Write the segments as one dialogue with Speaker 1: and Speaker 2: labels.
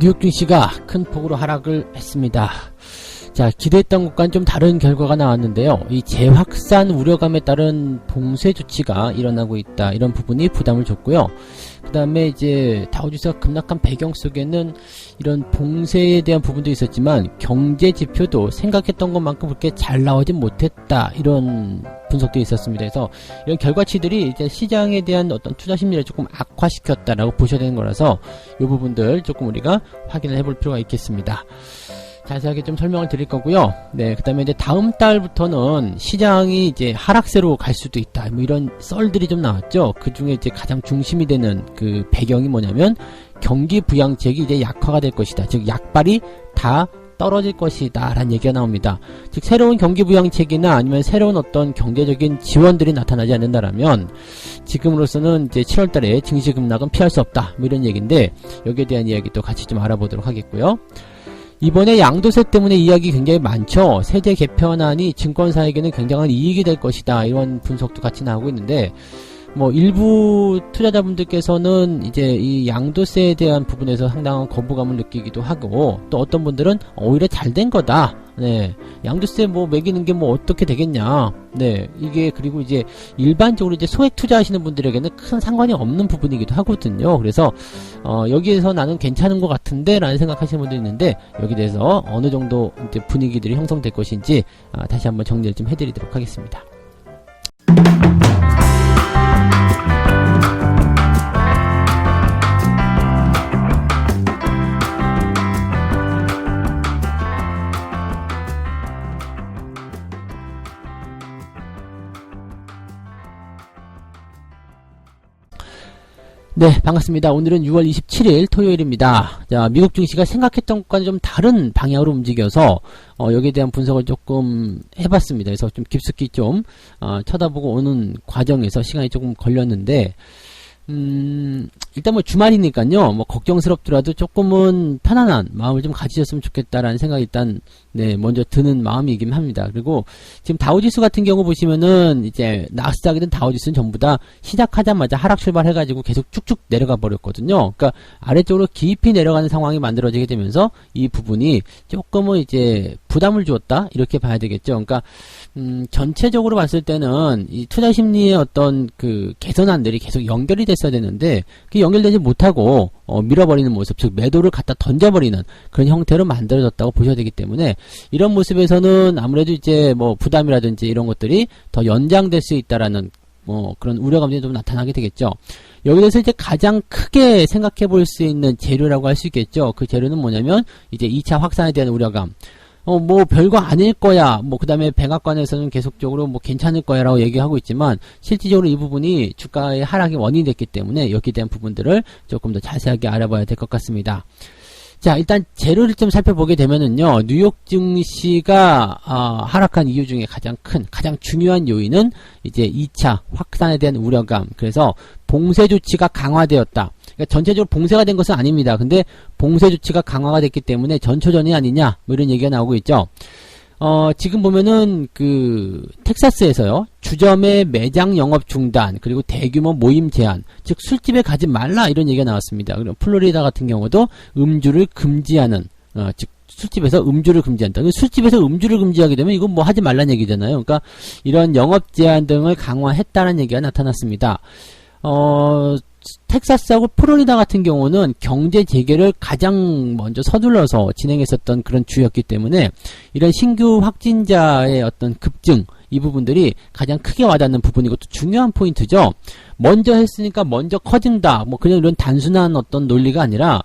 Speaker 1: 뉴욕 증시가 큰 폭으로 하락을 했습니다. 자, 기대했던 것과는 좀 다른 결과가 나왔는데요. 이 재확산 우려감에 따른 봉쇄 조치가 일어나고 있다. 이런 부분이 부담을 줬고요. 그 다음에 이제 다우지수가 급락한 배경 속에는 이런 봉쇄에 대한 부분도 있었지만 경제 지표도 생각했던 것만큼 그렇게 잘 나오진 못했다. 이런 분석도 있었습니다. 그래서 이런 결과치들이 이제 시장에 대한 어떤 투자 심리를 조금 악화시켰다라고 보셔야 되는 거라서 이 부분들 조금 우리가 확인을 해볼 필요가 있겠습니다. 자세하게 좀 설명을 드릴 거고요. 네, 그 다음에 이제 다음 달부터는 시장이 이제 하락세로 갈 수도 있다. 뭐 이런 썰들이 좀 나왔죠. 그 중에 이제 가장 중심이 되는 그 배경이 뭐냐면 경기 부양책이 이제 약화가 될 것이다. 즉, 약발이 다 떨어질 것이다. 라는 얘기가 나옵니다. 즉, 새로운 경기 부양책이나 아니면 새로운 어떤 경제적인 지원들이 나타나지 않는다라면 지금으로서는 이제 7월 달에 증시 급락은 피할 수 없다. 뭐 이런 얘기인데 여기에 대한 이야기 또 같이 좀 알아보도록 하겠고요. 이번에 양도세 때문에 이야기 굉장히 많죠. 세제 개편안이 증권사에게는 굉장한 이익이 될 것이다. 이런 분석도 같이 나오고 있는데, 뭐 일부 투자자분들께서는 이제 이 양도세에 대한 부분에서 상당한 거부감을 느끼기도 하고, 또 어떤 분들은 오히려 잘 된 거다. 네, 양도세 뭐 매기는 게 뭐 어떻게 되겠냐. 네, 이게 그리고 이제 일반적으로 이제 소액 투자하시는 분들에게는 큰 상관이 없는 부분이기도 하거든요. 그래서 여기에서 나는 괜찮은 것 같은데 라는 생각하시는 분도 있는데 여기 대해서 어느 정도 이제 분위기들이 형성될 것인지 다시 한번 정리를 좀 해드리도록 하겠습니다. 네, 반갑습니다. 오늘은 6월 27일 토요일입니다. 자, 미국 증시가 생각했던 것과는 좀 다른 방향으로 움직여서 여기에 대한 분석을 조금 해봤습니다. 그래서 좀 깊숙이 좀 쳐다보고 오는 과정에서 시간이 조금 걸렸는데 일단 뭐 주말이니까요. 뭐 걱정스럽더라도 조금은 편안한 마음을 좀 가지셨으면 좋겠다라는 생각이 일단 네, 먼저 드는 마음이긴 합니다. 그리고 지금 다우지수 같은 경우 보시면은 이제 나스닥이든 다우지수는 전부 다 시작하자마자 하락 출발해가지고 계속 쭉쭉 내려가 버렸거든요. 그러니까 아래쪽으로 깊이 내려가는 상황이 만들어지게 되면서 이 부분이 조금은 이제 부담을 주었다 이렇게 봐야 되겠죠. 그러니까 전체적으로 봤을 때는 이 투자 심리의 어떤 그 개선안들이 계속 연결이 됐어야 되는데 그게 연결되지 못하고 밀어버리는 모습, 즉 매도를 갖다 던져버리는 그런 형태로 만들어졌다고 보셔야 되기 때문에 이런 모습에서는 아무래도 이제 뭐 부담이라든지 이런 것들이 더 연장될 수 있다라는 뭐 그런 우려감이 좀 나타나게 되겠죠. 여기에서 이제 가장 크게 생각해 볼 수 있는 재료라고 할 수 있겠죠. 그 재료는 뭐냐면 이제 2차 확산에 대한 우려감. 뭐 별거 아닐 거야. 뭐 그다음에 백악관에서는 계속적으로 뭐 괜찮을 거야라고 얘기하고 있지만 실질적으로 이 부분이 주가의 하락의 원인이 됐기 때문에 여기에 대한 부분들을 조금 더 자세하게 알아봐야 될 것 같습니다. 자, 일단 재료를 좀 살펴보게 되면은요, 뉴욕 증시가 하락한 이유 중에 가장 중요한 요인은 이제 2차 확산에 대한 우려감. 그래서 봉쇄 조치가 강화되었다. 그러니까 전체적으로 봉쇄가 된 것은 아닙니다. 근데 봉쇄 조치가 강화가 됐기 때문에 전초전이 아니냐, 뭐 이런 얘기가 나오고 있죠. 지금 보면은 그 텍사스에서요, 주점의 매장 영업 중단, 그리고 대규모 모임 제한, 즉 술집에 가지 말라 이런 얘기가 나왔습니다. 그리고 플로리다 같은 경우도 음주를 금지하는, 즉 술집에서 음주를 금지한다. 술집에서 음주를 금지하게 되면 이건 뭐 하지 말라는 얘기잖아요. 그러니까 이런 영업 제한 등을 강화했다는 얘기가 나타났습니다. 텍사스하고 플로리다 같은 경우는 경제 재개를 가장 먼저 서둘러서 진행했었던 그런 주였기 때문에 이런 신규 확진자의 어떤 급증 이 부분들이 가장 크게 와닿는 부분이고 또 중요한 포인트죠. 먼저 했으니까 먼저 커진다. 뭐 그냥 이런 단순한 어떤 논리가 아니라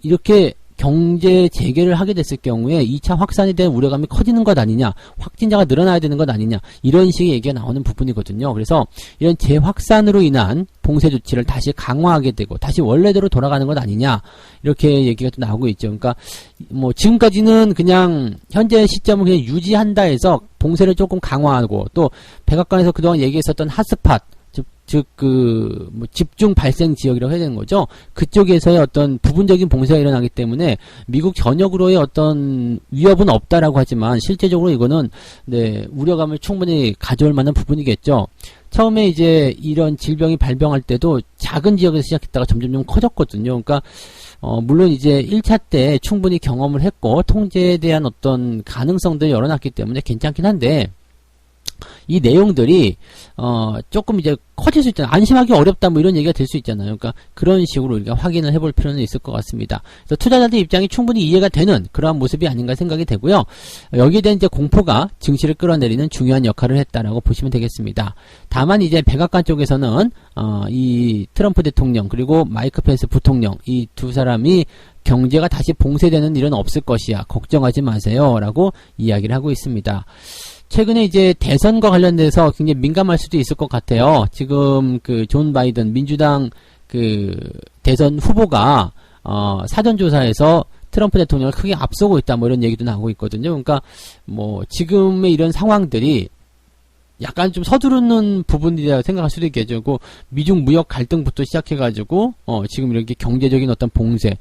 Speaker 1: 이렇게 경제 재개를 하게 됐을 경우에 2차 확산에 대한 우려감이 커지는 것 아니냐, 확진자가 늘어나야 되는 것 아니냐, 이런 식의 얘기가 나오는 부분이거든요. 그래서 이런 재확산으로 인한 봉쇄 조치를 다시 강화하게 되고 다시 원래대로 돌아가는 것 아니냐, 이렇게 얘기가 또 나오고 있죠. 그러니까 뭐 지금까지는 그냥 현재 시점을 그냥 유지한다 해서 봉쇄를 조금 강화하고 또 백악관에서 그동안 얘기했었던 핫스팟, 즉, 뭐, 집중 발생 지역이라고 해야 되는 거죠. 그쪽에서의 어떤 부분적인 봉쇄가 일어나기 때문에 미국 전역으로의 어떤 위협은 없다라고 하지만 실제적으로 이거는, 네, 우려감을 충분히 가져올 만한 부분이겠죠. 처음에 이제 이런 질병이 발병할 때도 작은 지역에서 시작했다가 점점 좀 커졌거든요. 그러니까 물론 이제 1차 때 충분히 경험을 했고 통제에 대한 어떤 가능성들을 열어놨기 때문에 괜찮긴 한데 이 내용들이 조금 이제 커질 수 있잖아요. 안심하기 어렵다 뭐 이런 얘기가 될 수 있잖아요. 그러니까 그런 식으로 우리가 확인을 해볼 필요는 있을 것 같습니다. 그래서 투자자들 입장이 충분히 이해가 되는 그러한 모습이 아닌가 생각이 되고요. 여기에 대한 이제 공포가 증시를 끌어내리는 중요한 역할을 했다라고 보시면 되겠습니다. 다만 이제 백악관 쪽에서는 이 트럼프 대통령 그리고 마이크 펜스 부통령 이 두 사람이 경제가 다시 봉쇄되는 일은 없을 것이야. 걱정하지 마세요. 라고 이야기를 하고 있습니다. 최근에 이제 대선과 관련돼서 굉장히 민감할 수도 있을 것 같아요. 지금 그 존 바이든 민주당 그 대선 후보가 사전조사에서 트럼프 대통령을 크게 앞서고 있다 뭐 이런 얘기도 나오고 있거든요. 그러니까 뭐 지금의 이런 상황들이 약간 좀 서두르는 부분이라고 생각할 수도 있겠죠. 그 미중 무역 갈등부터 시작해가지고 지금 이렇게 경제적인 어떤 봉쇄,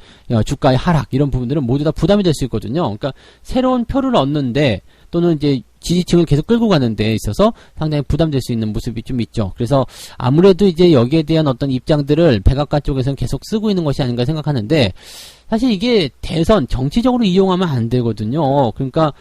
Speaker 1: 주가의 하락 이런 부분들은 모두 다 부담이 될 수 있거든요. 그러니까 새로운 표를 얻는데 또는 이제 지지층을 계속 끌고 가는 데 있어서 상당히 부담될 수 있는 모습이 좀 있죠. 그래서 아무래도 이제 여기에 대한 어떤 입장들을 백악관 쪽에서는 계속 쓰고 있는 것이 아닌가 생각하는데 사실 이게 대선 정치적으로 이용하면 안 되거든요. 그러니까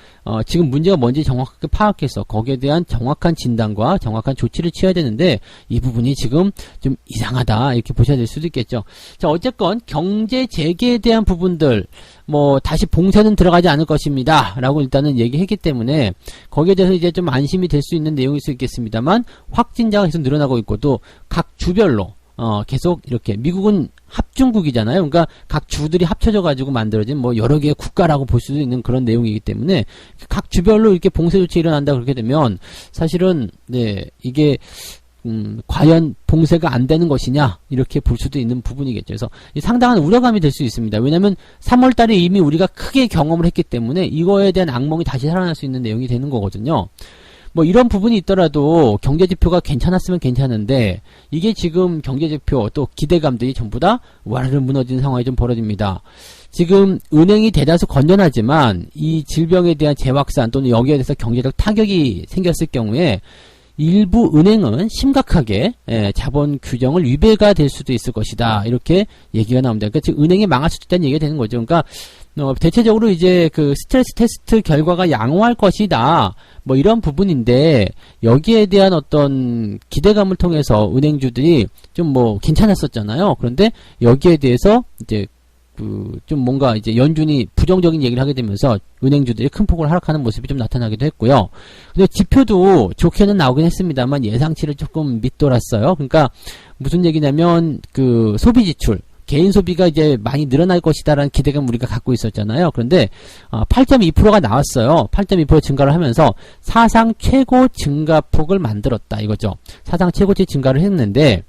Speaker 1: 지금 문제가 뭔지 정확하게 파악해서 거기에 대한 정확한 진단과 정확한 조치를 취해야 되는데 이 부분이 지금 좀 이상하다 이렇게 보셔야 될 수도 있겠죠. 자, 어쨌건 경제 재개에 대한 부분들 뭐 다시 봉쇄는 들어가지 않을 것입니다 라고 일단은 얘기했기 때문에 거기에 대해서 이제 좀 안심이 될 수 있는 내용일 수 있겠습니다만 확진자가 계속 늘어나고 있고 또 각 주별로 계속 이렇게 미국은 합중국이잖아요. 그러니까 각 주들이 합쳐져 가지고 만들어진 뭐 여러 개의 국가라고 볼 수도 있는 그런 내용이기 때문에 각 주별로 이렇게 봉쇄 조치 일어난다 그렇게 되면 사실은 네 이게 과연 봉쇄가 안 되는 것이냐 이렇게 볼 수도 있는 부분이겠죠. 그래서 상당한 우려감이 될 수 있습니다. 왜냐하면 3월 달에 이미 우리가 크게 경험을 했기 때문에 이거에 대한 악몽이 다시 살아날 수 있는 내용이 되는 거거든요. 뭐 이런 부분이 있더라도 경제지표가 괜찮았으면 괜찮은데 이게 지금 경제지표 또 기대감들이 전부 다 와르르 무너지는 상황이 좀 벌어집니다. 지금 은행이 대다수 건전하지만 이 질병에 대한 재확산 또는 여기에 대해서 경제적 타격이 생겼을 경우에 일부 은행은 심각하게 자본 규정을 위배가 될 수도 있을 것이다. 이렇게 얘기가 나옵니다. 그러니까 즉 은행이 망할 수도 있다는 얘기가 되는 거죠. 그러니까 대체적으로 이제 그 스트레스 테스트 결과가 양호할 것이다. 뭐 이런 부분인데 여기에 대한 어떤 기대감을 통해서 은행주들이 좀 뭐 괜찮았었잖아요. 그런데 여기에 대해서 이제 좀 뭔가 이제 연준이 부정적인 얘기를 하게 되면서 은행주들이 큰 폭으로 하락하는 모습이 좀 나타나기도 했고요. 근데 지표도 좋게는 나오긴 했습니다만 예상치를 조금 밑돌았어요. 그러니까 무슨 얘기냐면 그 소비 지출 개인 소비가 이제 많이 늘어날 것이다라는 기대감 우리가 갖고 있었잖아요. 그런데 8.2%가 나왔어요. 8.2% 증가를 하면서 사상 최고 증가폭을 만들었다 이거죠. 사상 최고치 증가를 했는데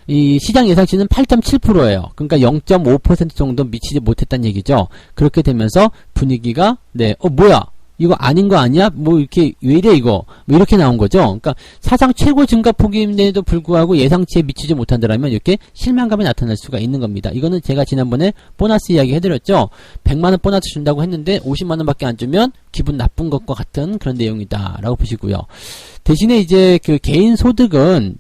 Speaker 1: 이 시장 예상치는 8.7%예요. 그러니까 0.5% 정도 미치지 못했다는 얘기죠. 그렇게 되면서 분위기가 뭐야? 이거 아닌 거 아니야? 뭐 이렇게 왜 이래 이거? 뭐 이렇게 나온 거죠. 그러니까 사상 최고 증가폭임에도 불구하고 예상치에 미치지 못한다라면 이렇게 실망감이 나타날 수가 있는 겁니다. 이거는 제가 지난번에 보너스 이야기 해드렸죠. 100만 원 보너스 준다고 했는데 50만 원밖에 안 주면 기분 나쁜 것과 같은 그런 내용이다라고 보시고요. 대신에 이제 그 개인 소득은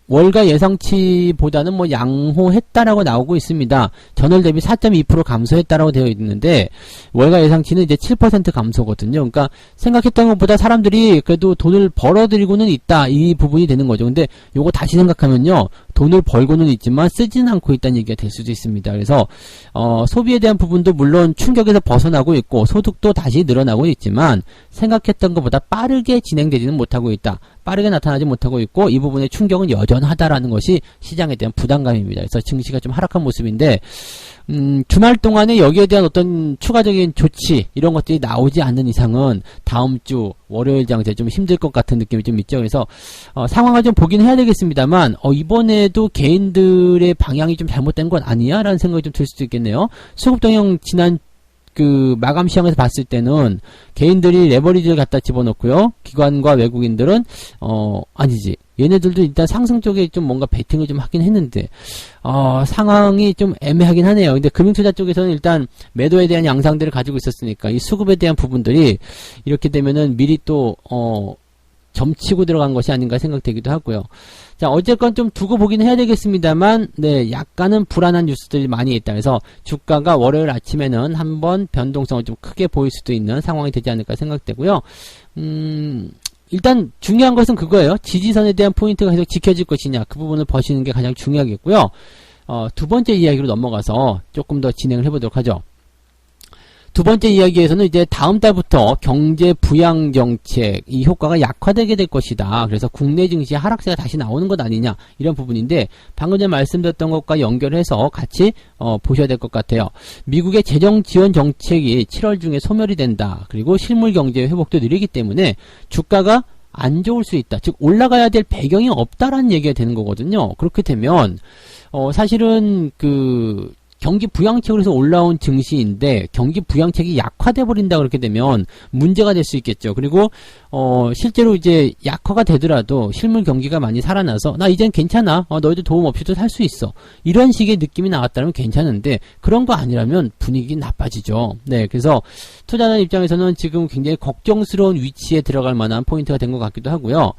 Speaker 1: 월가 예상치보다는 뭐 양호했다라고 나오고 있습니다. 전월 대비 4.2% 감소했다라고 되어 있는데 월가 예상치는 이제 7% 감소거든요. 그러니까 생각했던 것보다 사람들이 그래도 돈을 벌어들이고는 있다 이 부분이 되는 거죠. 근데 요거 다시 생각하면요. 돈을 벌고는 있지만 쓰지는 않고 있다는 얘기가 될 수도 있습니다. 그래서 소비에 대한 부분도 물론 충격에서 벗어나고 있고 소득도 다시 늘어나고 있지만 생각했던 것보다 빠르게 진행되지는 못하고 있다. 빠르게 나타나지 못하고 있고 이 부분의 충격은 여전하다라는 것이 시장에 대한 부담감입니다. 그래서 증시가 좀 하락한 모습인데 주말 동안에 여기에 대한 어떤 추가적인 조치 이런 것들이 나오지 않는 이상은 다음 주 월요일 장세 좀 힘들 것 같은 느낌이 좀 있죠. 그래서 상황을 좀 보긴 해야 되겠습니다만 이번에도 개인들의 방향이 좀 잘못된 건 아니야? 라는 생각이 좀 들 수도 있겠네요. 수급동형 지난 그 마감 시황에서 봤을 때는 개인들이 레버리지를 갖다 집어넣고요. 기관과 외국인들은 아니지. 얘네들도 일단 상승 쪽에 좀 뭔가 베팅을 좀 하긴 했는데 상황이 좀 애매하긴 하네요. 근데 금융투자 쪽에서는 일단 매도에 대한 양상들을 가지고 있었으니까 이 수급에 대한 부분들이 이렇게 되면은 미리 또 점치고 들어간 것이 아닌가 생각되기도 하고요. 자, 어쨌건 좀 두고 보긴 해야 되겠습니다만, 네, 약간은 불안한 뉴스들이 많이 있다. 그래서 주가가 월요일 아침에는 한번 변동성을 좀 크게 보일 수도 있는 상황이 되지 않을까 생각되고요. 일단 중요한 것은 그거예요. 지지선에 대한 포인트가 계속 지켜질 것이냐, 그 부분을 보시는 게 가장 중요하겠고요. 두 번째 이야기로 넘어가서 조금 더 진행을 해보도록 하죠. 두 번째 이야기에서는 이제 다음 달부터 경제 부양 정책 이 효과가 약화되게 될 것이다. 그래서 국내 증시 하락세가 다시 나오는 것 아니냐 이런 부분인데 방금 전에 말씀드렸던 것과 연결해서 같이 보셔야 될 것 같아요. 미국의 재정 지원 정책이 7월 중에 소멸이 된다. 그리고 실물 경제 회복도 느리기 때문에 주가가 안 좋을 수 있다. 즉 올라가야 될 배경이 없다라는 얘기가 되는 거거든요. 그렇게 되면 사실은 경기 부양책으로 해서 올라온 증시인데 경기 부양책이 약화돼 버린다 그렇게 되면 문제가 될 수 있겠죠. 그리고 실제로 이제 약화가 되더라도 실물 경기가 많이 살아나서 나 이젠 괜찮아. 너희들 도움 없이도 살 수 있어. 이런 식의 느낌이 나왔다면 괜찮은데 그런 거 아니라면 분위기 나빠지죠. 네, 그래서 투자자 입장에서는 지금 굉장히 걱정스러운 위치에 들어갈 만한 포인트가 된 것 같기도 하고요.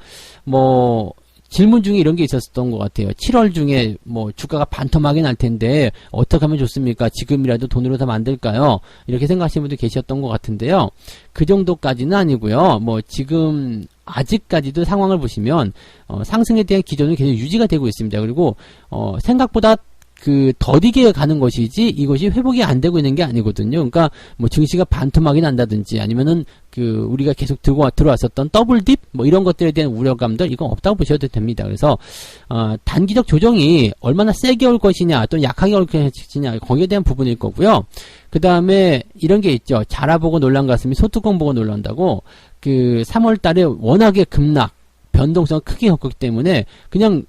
Speaker 1: 질문 중에 이런 게 있었던 것 같아요. 7월 중에 주가가 반토막이 날 텐데 어떻게 하면 좋습니까? 지금이라도 돈으로 다 만들까요? 이렇게 생각하시는 분들 계셨던 것 같은데요. 그 정도까지는 아니고요. 지금 아직까지도 상황을 보시면 상승에 대한 기조는 계속 유지가 되고 있습니다. 그리고 생각보다 더디게 가는 것이지 이것이 회복이 안 되고 있는 게 아니거든요. 그러니까 증시가 반토막이 난다든지 아니면은 우리가 계속 들어왔었던 더블딥 이런 것들에 대한 우려감들 이건 없다고 보셔도 됩니다. 그래서 단기적 조정이 얼마나 세게 올 것이냐 또는 약하게 올 것이냐 거기에 대한 부분일 거고요. 그 다음에 이런 게 있죠. 자라보고 놀란 가슴이 소뚜껑 보고 놀란다고 3월 달에 워낙에 급락 변동성을 크게 겪었기 때문에 그냥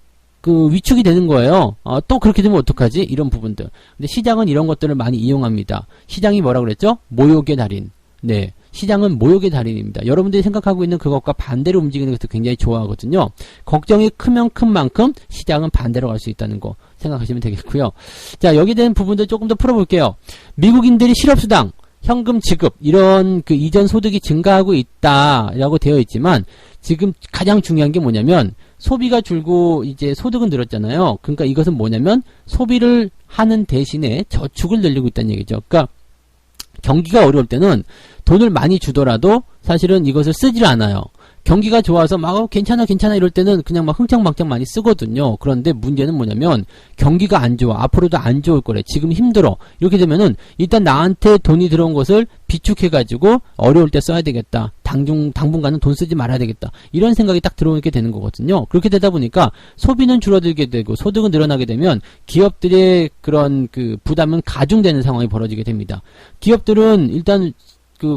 Speaker 1: 위축이 되는 거예요. 또 그렇게 되면 어떡하지? 이런 부분들. 근데 시장은 이런 것들을 많이 이용합니다. 시장이 뭐라 그랬죠? 모욕의 달인. 네. 시장은 모욕의 달인입니다. 여러분들이 생각하고 있는 그것과 반대로 움직이는 것도 굉장히 좋아하거든요. 걱정이 크면 큰 만큼 시장은 반대로 갈 수 있다는 거 생각하시면 되겠고요. 자, 여기에 대한 부분들 조금 더 풀어볼게요. 미국인들이 실업수당, 현금 지급, 이런 이전 소득이 증가하고 있다라고 되어 있지만 지금 가장 중요한 게 뭐냐면 소비가 줄고 이제 소득은 늘었잖아요. 그러니까 이것은 뭐냐면 소비를 하는 대신에 저축을 늘리고 있다는 얘기죠. 그러니까 경기가 어려울 때는 돈을 많이 주더라도 사실은 이것을 쓰질 않아요. 경기가 좋아서 막 괜찮아 이럴 때는 그냥 막 흥청망청 많이 쓰거든요. 그런데 문제는 뭐냐면 경기가 안 좋아. 앞으로도 안 좋을 거래. 지금 힘들어. 이렇게 되면은 일단 나한테 돈이 들어온 것을 비축해가지고 어려울 때 써야 되겠다. 당분간은 돈 쓰지 말아야 되겠다. 이런 생각이 딱 들어오게 되는 거거든요. 그렇게 되다 보니까 소비는 줄어들게 되고 소득은 늘어나게 되면 기업들의 그런 부담은 가중되는 상황이 벌어지게 됩니다. 기업들은 일단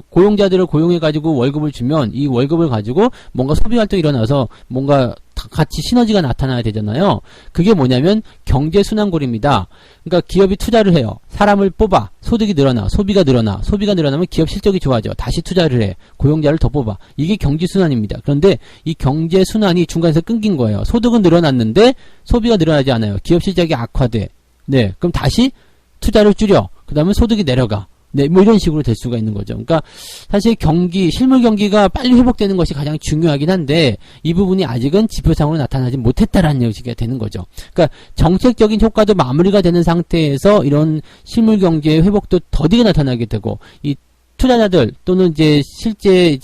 Speaker 1: 고용자들을 고용해가지고 월급을 주면 이 월급을 가지고 뭔가 소비활동이 일어나서 뭔가 같이 시너지가 나타나야 되잖아요. 그게 뭐냐면 경제순환골입니다. 그러니까 기업이 투자를 해요. 사람을 뽑아. 소득이 늘어나. 소비가 늘어나. 소비가 늘어나면 기업 실적이 좋아져. 다시 투자를 해. 고용자를 더 뽑아. 이게 경제순환입니다. 그런데 이 경제순환이 중간에서 끊긴 거예요. 소득은 늘어났는데 소비가 늘어나지 않아요. 기업 실적이 악화돼. 네, 그럼 다시 투자를 줄여. 그 다음에 소득이 내려가. 네, 이런 식으로 될 수가 있는 거죠. 그러니까 사실 실물 경기가 빨리 회복되는 것이 가장 중요하긴 한데 이 부분이 아직은 지표상으로 나타나지 못했다라는 얘기가 되는 거죠. 그러니까 정책적인 효과도 마무리가 되는 상태에서 이런 실물 경기의 회복도 더디게 나타나게 되고 이 투자자들 또는 실제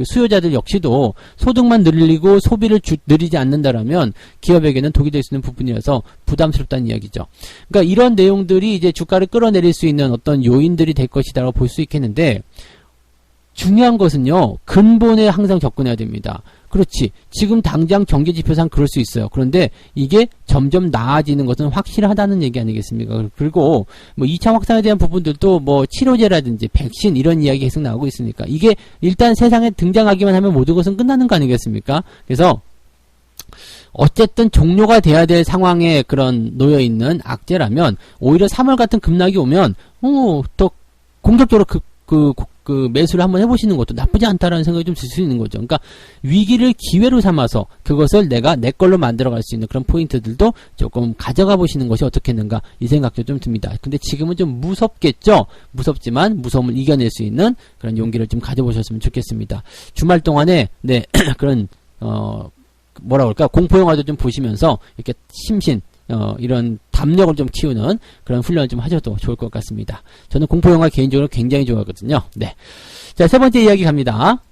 Speaker 1: 수요자들 역시도 소득만 늘리고 소비를 늘리지 않는다라면 기업에게는 독이 될 수 있는 부분이어서 부담스럽다는 이야기죠. 그러니까 이런 내용들이 주가를 끌어내릴 수 있는 어떤 요인들이 될 것이다라고 볼 수 있겠는데 중요한 것은요. 근본에 항상 접근해야 됩니다. 그렇지. 지금 당장 경제지표상 그럴 수 있어요. 그런데 이게 점점 나아지는 것은 확실하다는 얘기 아니겠습니까? 그리고 2차 확산에 대한 부분들도 치료제라든지 백신 이런 이야기 계속 나오고 있으니까 이게 일단 세상에 등장하기만 하면 모든 것은 끝나는 거 아니겠습니까? 그래서 어쨌든 종료가 돼야 될 상황에 놓여있는 악재라면 오히려 3월 같은 급락이 오면 더 공격적으로 매수를 한번 해보시는 것도 나쁘지 않다라는 생각이 좀 들 수 있는 거죠. 그러니까 위기를 기회로 삼아서 그것을 내가 내 걸로 만들어갈 수 있는 그런 포인트들도 조금 가져가 보시는 것이 어떻겠는가 이 생각도 좀 듭니다. 근데 지금은 좀 무섭겠죠. 무섭지만 무서움을 이겨낼 수 있는 그런 용기를 좀 가져보셨으면 좋겠습니다. 주말 동안에 그런 뭐라 그럴까, 공포영화도 좀 보시면서 이렇게 심신, 이런 담력을 좀 키우는 그런 훈련을 좀 하셔도 좋을 것 같습니다. 저는 공포영화 개인적으로 굉장히 좋아하거든요. 네. 자, 세 번째 이야기 갑니다.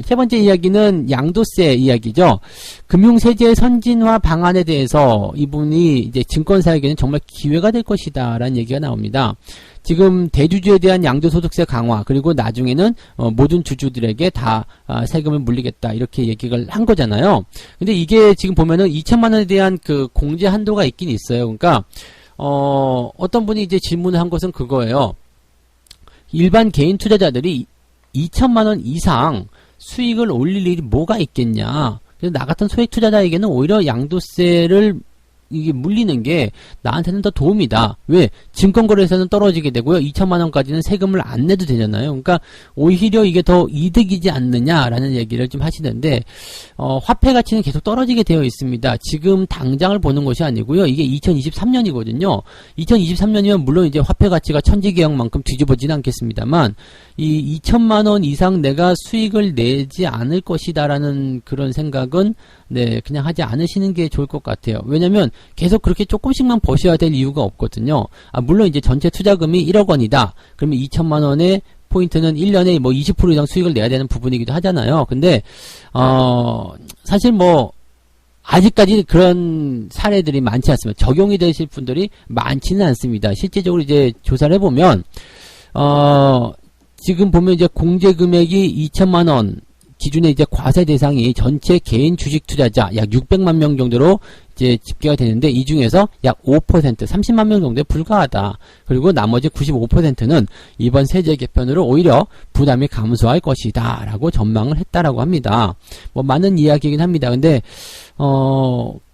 Speaker 1: 세 번째 이야기는 양도세 이야기죠. 금융세제 선진화 방안에 대해서 이분이 이제 증권사에게는 정말 기회가 될 것이다 라는 얘기가 나옵니다. 지금 대주주에 대한 양도소득세 강화, 그리고 나중에는 모든 주주들에게 다 세금을 물리겠다 이렇게 얘기를 한 거잖아요. 근데 이게 지금 보면은 2천만 원에 대한 그 공제 한도가 있긴 있어요. 그러니까 어떤 분이 이제 질문을 한 것은 그거예요. 일반 개인 투자자들이 2천만 원 이상 수익을 올릴 일이 뭐가 있겠냐. 그래서 나 같은 소액 투자자에게는 오히려 양도세를 이게 물리는 게 나한테는 더 도움이다. 왜? 증권거래에서는 떨어지게 되고요. 2천만 원까지는 세금을 안 내도 되잖아요. 그러니까 오히려 이게 더 이득이지 않느냐라는 얘기를 좀 하시는데 화폐 가치는 계속 떨어지게 되어 있습니다. 지금 당장을 보는 것이 아니고요. 이게 2023년이거든요. 2023년이면 물론 이제 화폐 가치가 천지개혁만큼 뒤집어지는 않겠습니다만 이 2천만 원 이상 내가 수익을 내지 않을 것이다라는 그런 생각은 네, 그냥 하지 않으시는 게 좋을 것 같아요. 왜냐면 계속 그렇게 조금씩만 버셔야 될 이유가 없거든요. 물론 이제 전체 투자금이 1억 원이다. 그러면 2천만 원의 포인트는 1년에 뭐 20% 이상 수익을 내야 되는 부분이기도 하잖아요. 근데 사실 뭐 아직까지 그런 사례들이 많지 않습니다. 적용이 되실 분들이 많지는 않습니다. 실제적으로 이제 조사를 해보면 지금 보면 이제 공제 금액이 2천만 원 기준의 이제 과세 대상이 전체 개인 주식 투자자 약 600만 명 정도로 이제 집계가 되는데 이 중에서 약 5%, 30만 명 정도에 불과하다. 그리고 나머지 95%는 이번 세제 개편으로 오히려 부담이 감소할 것이다. 라고 전망을 했다라고 합니다. 뭐 많은 이야기이긴 합니다. 근데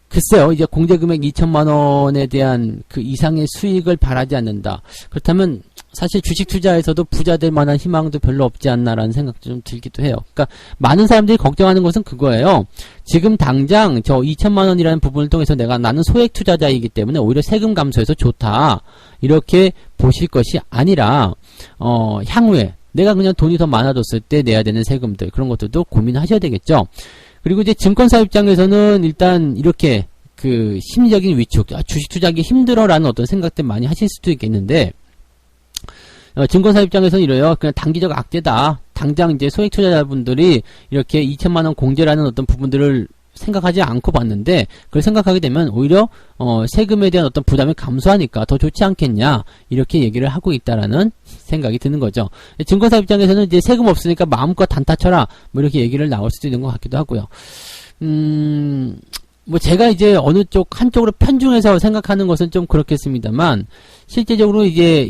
Speaker 1: 글쎄요. 이제 공제 금액 2천만 원에 대한 그 이상의 수익을 바라지 않는다. 그렇다면 사실 주식 투자에서도 부자 될 만한 희망도 별로 없지 않나라는 생각도 좀 들기도 해요. 그러니까 많은 사람들이 걱정하는 것은 그거예요. 지금 당장 저 2천만 원이라는 부분을 통해서 나는 소액 투자자이기 때문에 오히려 세금 감소해서 좋다. 이렇게 보실 것이 아니라 향후에 내가 그냥 돈이 더 많아졌을 때 내야 되는 세금들 그런 것들도 고민하셔야 되겠죠. 그리고 이제 증권사 입장에서는 일단 이렇게 그 심리적인 위축, 주식 투자하기 힘들어라는 어떤 생각들 많이 하실 수도 있겠는데 증권사 입장에서는 이래요. 그냥 단기적 악재다. 당장 이제 소액 투자자분들이 이렇게 2천만 원 공제라는 어떤 부분들을 생각하지 않고 봤는데 그걸 생각하게 되면 오히려 세금에 대한 어떤 부담이 감소하니까 더 좋지 않겠냐 이렇게 얘기를 하고 있다라는 생각이 드는 거죠. 증권사 입장에서는 이제 세금 없으니까 마음껏 단타 쳐라 뭐 이렇게 얘기를 나올 수도 있는 것 같기도 하고요. 뭐 제가 이제 어느 쪽 한쪽으로 편중해서 생각하는 것은 좀 그렇겠습니다만 실제적으로 이제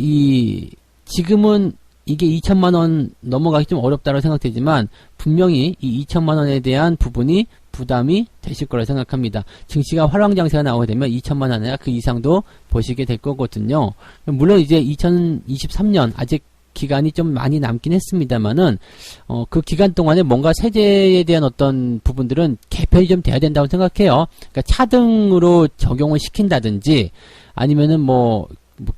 Speaker 1: 지금은 이게 2천만 원 넘어가기 좀 어렵다고 생각되지만 분명히 이 2천만 원에 대한 부분이 부담이 되실 거라 생각합니다. 증시가 활황장세가 나오게 되면 2천만 원 아니라 그 이상도 보시게 될 거거든요. 물론 이제 2023년 아직 기간이 좀 많이 남긴 했습니다만은 그 기간 동안에 뭔가 세제에 대한 어떤 부분들은 개편이 좀 돼야 된다고 생각해요. 그러니까 차등으로 적용을 시킨다든지 아니면은 뭐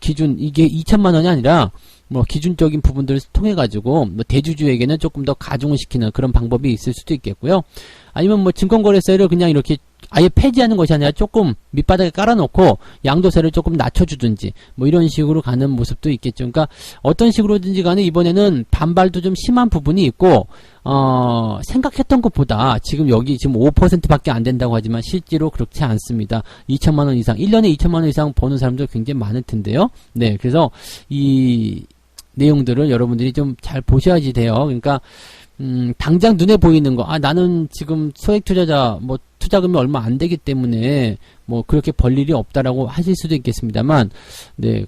Speaker 1: 기준 이게 2천만 원이 아니라 뭐 기준적인 부분들을 통해 가지고 뭐 대주주에게는 조금 더 가중을 시키는 그런 방법이 있을 수도 있겠고요. 아니면 뭐 증권거래세를 그냥 이렇게 아예 폐지하는 것이 아니라 조금 밑바닥에 깔아놓고 양도세를 조금 낮춰주든지 뭐 이런 식으로 가는 모습도 있겠죠. 그러니까 어떤 식으로든지 간에 이번에는 반발도 좀 심한 부분이 있고 생각했던 것보다 지금 5%밖에 안 된다고 하지만 실제로 그렇지 않습니다. 2천만 원 이상 1년에 2천만 원 이상 버는 사람도 굉장히 많을 텐데요. 네, 그래서 이 내용들을 여러분들이 좀 잘 보셔야지 돼요. 그러니까 당장 눈에 보이는 거, 나는 지금 소액 투자자, 뭐, 투자금이 얼마 안 되기 때문에, 뭐, 그렇게 벌 일이 없다라고 하실 수도 있겠습니다만, 네,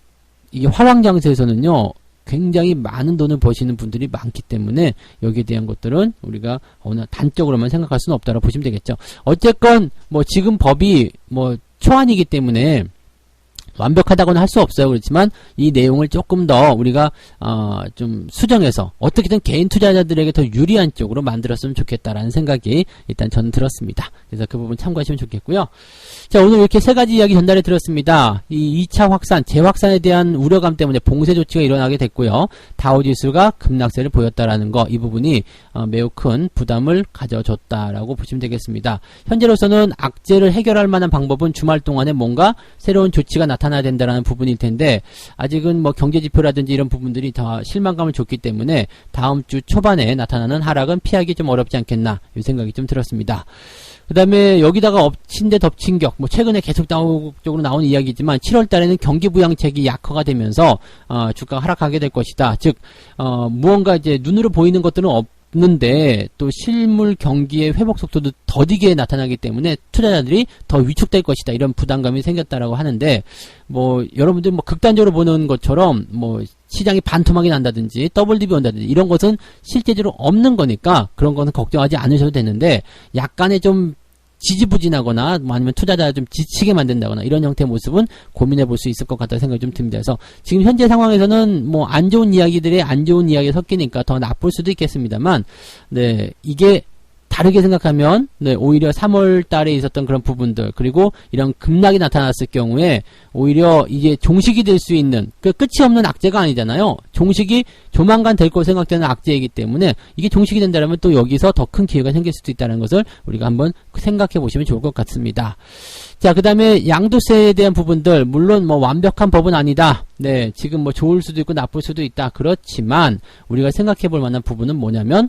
Speaker 1: 이게 화랑장세에서는요, 굉장히 많은 돈을 버시는 분들이 많기 때문에, 여기에 대한 것들은 우리가 어느 단적으로만 생각할 수는 없다라고 보시면 되겠죠. 어쨌건, 뭐, 지금 법이, 뭐, 초안이기 때문에, 완벽하다고는 할 수 없어요. 그렇지만 이 내용을 조금 더 우리가 좀 수정해서 어떻게든 개인 투자자들에게 더 유리한 쪽으로 만들었으면 좋겠다라는 생각이 일단 저는 들었습니다. 그래서 그 부분 참고하시면 좋겠고요. 자, 오늘 이렇게 세 가지 이야기 전달해 드렸습니다. 이 2차 확산, 재확산에 대한 우려감 때문에 봉쇄 조치가 일어나게 됐고요. 다우지수가 급락세를 보였다라는 거, 이 부분이 매우 큰 부담을 가져줬다라고 보시면 되겠습니다. 현재로서는 악재를 해결할 만한 방법은 주말 동안에 뭔가 새로운 조치가 나타나야 된다는 부분일 텐데, 아직은 뭐 경제지표라든지 이런 부분들이 다 실망감을 줬기 때문에 다음 주 초반에 나타나는 하락은 피하기 좀 어렵지 않겠나, 이 생각이 좀 들었습니다. 그 다음에 여기다가 엎친 데 덮친 격, 뭐 최근에 계속 적으로 나오는 이야기지만 7월 달에는 경기 부양책이 약화가 되면서 주가가 하락하게 될 것이다. 즉 무언가 이제 눈으로 보이는 것들은 없는데 또 실물 경기의 회복 속도도 더디게 나타나기 때문에 투자자들이 더 위축될 것이다. 이런 부담감이 생겼다라고 하는데, 뭐 여러분들 뭐 극단적으로 보는 것처럼 뭐 시장이 반토막이 난다든지 더블 디비 온다든지 이런 것은 실제적으로 없는 거니까 그런 거는 걱정하지 않으셔도 되는데, 약간의 좀 지지부진하거나 뭐 아니면 투자자를 좀 지치게 만든다거나 이런 형태의 모습은 고민해 볼 수 있을 것 같다는 생각이 좀 듭니다. 그래서 지금 현재 상황에서는 뭐 안 좋은 이야기들이 안 좋은 이야기가 섞이니까 더 나쁠 수도 있겠습니다만, 네, 이게 다르게 생각하면, 네, 오히려 3월 달에 있었던 그런 부분들, 그리고 이런 급락이 나타났을 경우에 오히려 이게 종식이 될 수 있는, 그 끝이 없는 악재가 아니잖아요. 종식이 조만간 될 것으로 생각되는 악재이기 때문에 이게 종식이 된다면 또 여기서 더 큰 기회가 생길 수도 있다는 것을 우리가 한번 생각해 보시면 좋을 것 같습니다. 자, 그 다음에 양도세에 대한 부분들, 물론 뭐 완벽한 법은 아니다. 네, 지금 뭐 좋을 수도 있고 나쁠 수도 있다. 그렇지만 우리가 생각해 볼 만한 부분은 뭐냐면,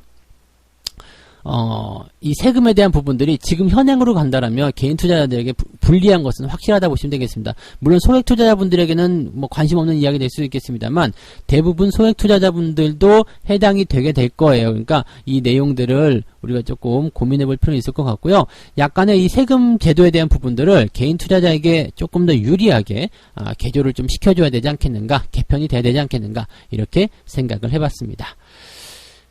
Speaker 1: 이 세금에 대한 부분들이 지금 현행으로 간다라면 개인 투자자들에게 불리한 것은 확실하다 보시면 되겠습니다. 물론 소액 투자자분들에게는 뭐 관심 없는 이야기 될 수 있겠습니다만, 대부분 소액 투자자분들도 해당이 되게 될 거예요. 그러니까 이 내용들을 우리가 조금 고민해 볼 필요는 있을 것 같고요. 약간의 이 세금 제도에 대한 부분들을 개인 투자자에게 조금 더 유리하게 개조를 좀 시켜줘야 되지 않겠는가, 개편이 돼야 되지 않겠는가, 이렇게 생각을 해봤습니다.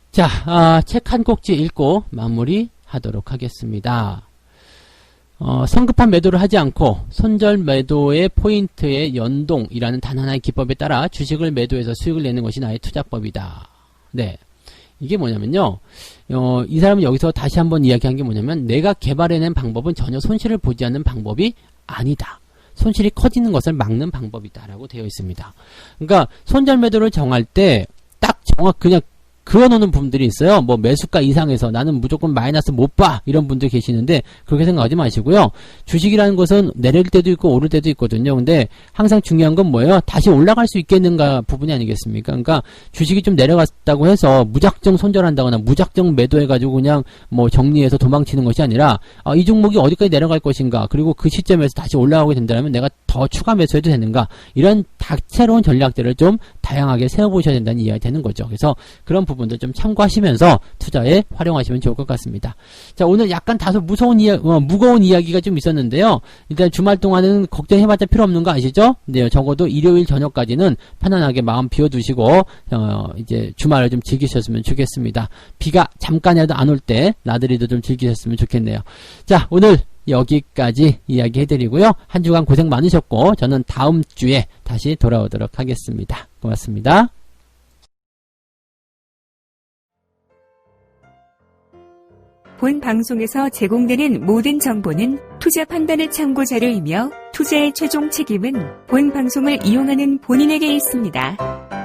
Speaker 1: 자, 책 한 꼭지 읽고 마무리하도록 하겠습니다. 성급한 매도를 하지 않고 손절 매도의 포인트의 연동이라는 단 하나의 기법에 따라 주식을 매도해서 수익을 내는 것이 나의 투자법이다. 네, 이게 뭐냐면요, 이 사람은 여기서 다시 한번 이야기한 게 뭐냐면, 내가 개발해낸 방법은 전혀 손실을 보지 않는 방법이 아니다. 손실이 커지는 것을 막는 방법이다 라고 되어 있습니다. 그러니까 손절 매도를 정할 때 딱 그냥 그어놓는 분들이 있어요. 뭐 매수가 이상에서 나는 무조건 마이너스 못 봐, 이런 분들 계시는데 그렇게 생각하지 마시고요. 주식이라는 것은 내릴 때도 있고 오를 때도 있거든요. 근데 항상 중요한 건 뭐예요? 다시 올라갈 수 있겠는가 부분이 아니겠습니까? 그러니까 주식이 좀 내려갔다고 해서 무작정 손절한다거나 무작정 매도해가지고 그냥 뭐 정리해서 도망치는 것이 아니라, 이 종목이 어디까지 내려갈 것인가, 그리고 그 시점에서 다시 올라가게 된다면 내가 더 추가 매수해도 되는가, 이런 다채로운 전략들을 좀 다양하게 세워보셔야 된다는 이야기 되는 거죠. 그래서 그런 부분들 좀 참고하시면서 투자에 활용하시면 좋을 것 같습니다. 자, 오늘 약간 다소 무거운 이야기가 좀 있었는데요. 일단 주말 동안은 걱정해봤자 필요 없는 거 아시죠? 네, 적어도 일요일 저녁까지는 편안하게 마음 비워두시고 이제 주말을 좀 즐기셨으면 좋겠습니다. 비가 잠깐이라도 안 올 때 나들이도 좀 즐기셨으면 좋겠네요. 자, 오늘 여기까지 이야기 해드리고요. 한 주간 고생 많으셨고 저는 다음 주에 다시 돌아오도록 하겠습니다. 고맙습니다.
Speaker 2: 본 방송에서 제공되는 모든 정보는 투자 판단의 참고 자료이며 투자의 최종 책임은 본 방송을 이용하는 본인에게 있습니다.